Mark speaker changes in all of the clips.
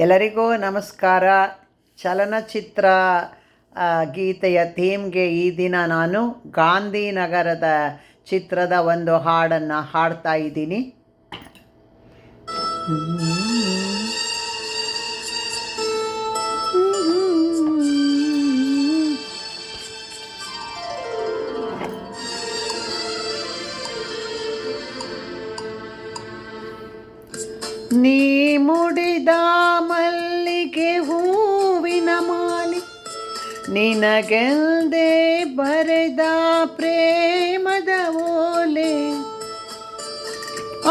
Speaker 1: ಎಲ್ಲರಿಗೂ ನಮಸ್ಕಾರ. ಚಲನಚಿತ್ರ ಗೀತೆಯ ಥೀಮ್ಗೆ ಈ ದಿನ ನಾನು ಗಾಂಧಿನಗರದ ಚಿತ್ರದ ಒಂದು ಹಾಡನ್ನು ಹಾಡ್ತಾ ಇದ್ದೀನಿ. ನೀ ಮುಡಿದ ಮಲ್ಲಿಗೆ ಹೂವಿನ ಮಾಲೆ, ನಿನಗೆಲ್ದೆ ಬರೆದ ಪ್ರೇಮದ ಓಲೆ,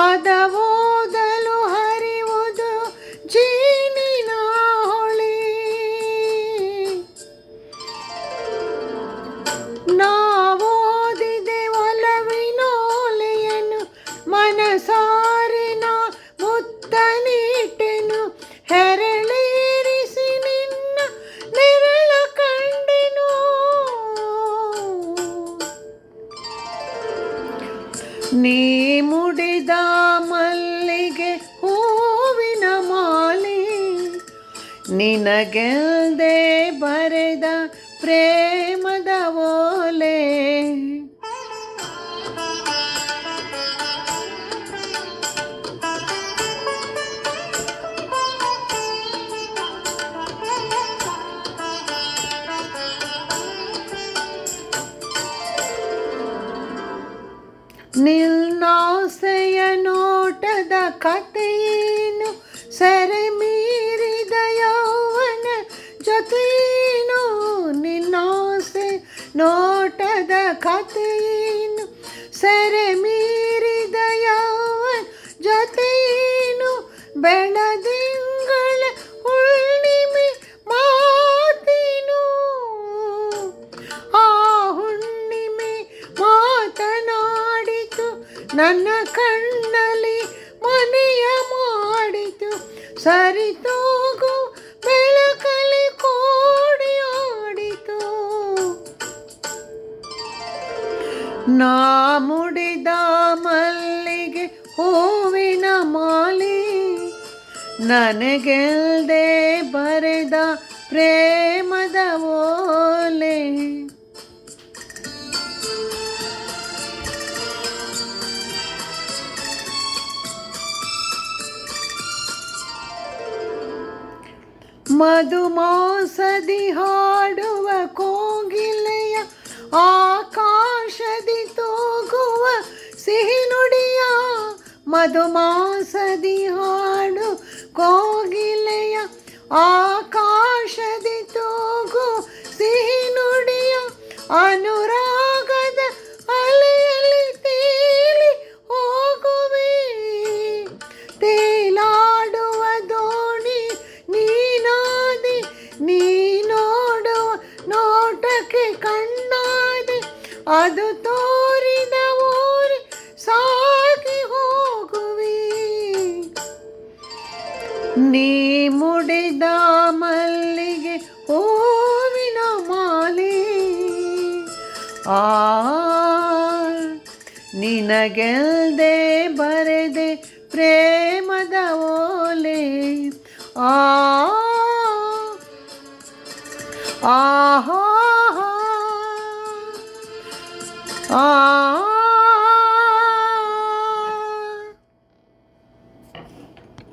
Speaker 1: ಅದ ಓದಲು ಹರಿಯುವುದು ಜೀನಿನ ಹೊಳೆ. ನಾವೋದಿದೆ ಒಲವಿನೋಲೆಯನ್ನು ಮನಸಾರಿನ ಮುತ್ತನಿಟ್ಟೆನು, ಹೆರಳೇರಿಸಿ ನಿನ್ನ ನೆರಳ ಕಂಡೆನು. ನೀ ಮುಡಿದ ಮಲ್ಲಿಗೆ ಹೂವಿನ ಮಾಲೆ, ನಿನಗೆಲ್ದೆ ಬರೆದ ಪ್ರೇಮದ ಓಲೆ. ನಿನ್ನಾಸೆಯ ನೋಟದ ಕಥೆಯೇನು, ಸೆರೆ ಮೀರಿದ ಯೌವನ ಜೊತೆಯೇನು. ನಿನ್ನಾಸೆ ನೋಟದ ಕಥೆಯೇನು, ಸೆರೆ ಮೀರಿದ ಯೌವನ ಜೊತೆಯೇನು. ಬೆಳದಿಂಗಳ ಹುಣ್ಣಿಮೆ ಮಾತೇನು, ಆ ಹುಣ್ಣಿಮೆ ಮಾತನಾಡಿತು, ನನ್ನ ಕಣ್ಣಲ್ಲಿ ಮನೆಯ ಮಾಡಿತು. ಸರಿತೋಗು ಬೆಳಕಲಿ ಕೋಡಿ ಆಡಿತು. ನಾ ಮುಡಿದ ಮಲ್ಲಿಗೆ ಹೂವಿನ ಮಾಲೆ, ನನಗೆಲ್ದೆ ಬರೆದ ಪ್ರೇಮದ ಓಲೆ. ಮಧುಮಾಸದಿ ಹಾಡುವ ಕೋಗಿಲೆಯ, ಆಕಾಶದಿ ತೂಗುವ ಸಿಹಿ ನುಡಿಯ. ಮಧುಮಾಸದಿ ಹಾಡು ಕೋಗಿಲೆಯ, ಆಕಾಶದಿ ತೂಗು ಸಿಹಿ ನುಡಿಯ. ಅನುರಾಗದ ಅಲೆಯಲ್ಲಿ ತೇಲಿ ಹೋಗುವೆ, ತೇಲಾಡುವ ದೋಣಿ ನೀನಾದೆ. ನೀ ನೋಡುವ ನೋಟಕ್ಕೆ ಕಣ್ಣಾದೆ, ಅದು ತೋರಿದ ಊರಿ ಸಾಗಿ ಹೋಗುವೆ. ನೀ ಮುಡಿದ ಮಲ್ಲಿಗೆ ಹೂವಿನ ಮಾಲೆ, ನಿನಗೆಲ್ದೆ